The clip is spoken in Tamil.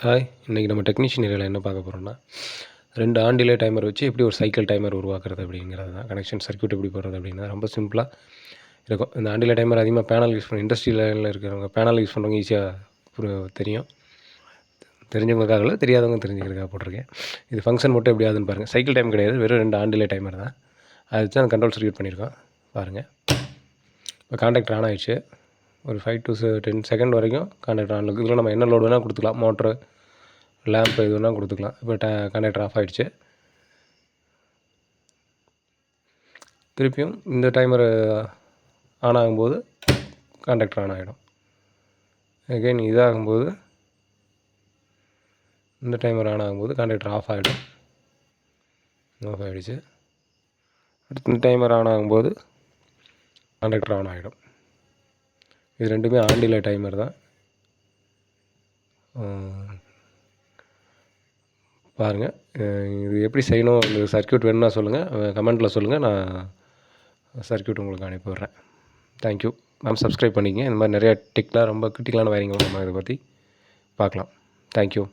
ஹாய், இன்றைக்கி நம்ம டெக்னீஷியன் ஏரியாவில் என்ன பார்க்க போகிறோம்னா, 2 ஆன் டிலே டைமர் வச்சு எப்படி ஒரு சைக்கிள் டைமர் உருவாக்குறது அப்படிங்கிறது தான். கனெக்ஷன் சர்க்யூட் எப்படி போடுறது அப்படின்னா ரொம்ப சிம்பிளாக இருக்கும். இந்த ஆன் டிலே டைமர் அதிகமாக பேனல் யூஸ் பண்ணி இண்டஸ்ட்ரி லெவலில் இருக்கிறவங்க பேனல் யூஸ் பண்ணுறவங்க ஈஸியாக தெரியும். தெரிஞ்சவங்களுக்காக இல்லை, தெரியாதவங்க தெரிஞ்சுக்கிறதுக்காக போட்டிருக்கேன். இது ஃபங்க்ஷன் மட்டும் எப்படி ஆகுதுன்னு பாருங்கள். சைக்கிள் டைம் கிடையாது, வெறும் 2 ஆன் டிலே டைமர் தான். அதை வச்சு அந்த கண்ட்ரோல் சர்க்யூட் பண்ணியிருக்கோம் பாருங்கள். இப்போ கான்டாக்டர் ஆன் ஆகிடுச்சு. ஒரு 5 to 10 செகண்ட் வரைக்கும் கான்டாக்டர் ஆன் இருக்குது. இதில் நம்ம என்ன லோடு வேணால் கொடுத்துக்கலாம். மோட்ரு, லேம்ப் எது வேணால் கொடுத்துக்கலாம். இப்போ கான்டாக்டர் ஆஃப் ஆகிடுச்சு. திருப்பியும் இந்த டைமர் ஆன் ஆகும்போது கான்டாக்டர் ஆன் ஆகிடும். அகைன் இதாகும்போது இந்த டைமர் ஆன் ஆகும்போது கான்டாக்டர் ஆஃப் ஆகிடும். ஆஃப் ஆகிடுச்சு. அடுத்து இந்த டைமர் ஆன் ஆகும்போது கான்டாக்டர் ஆன் ஆகிடும். இது ரெண்டுமே ஆன் டிலே டைமர் தான். பாருங்கள், இது எப்படி செய்யணும், இந்த சர்க்யூட் வேணும்னா சொல்லுங்கள், கமெண்ட்டில் சொல்லுங்கள். நான் சர்க்யூட் உங்களுக்கு அனுப்பி விட்றேன். தேங்க்யூ. மேம் சப்ஸ்கிரைப் பண்ணிக்கங்க. இந்த மாதிரி நிறையா ரொம்ப கிரிட்டிக்கலான வயரிங் நம்ம இதை பற்றி பார்க்கலாம். தேங்க்யூ.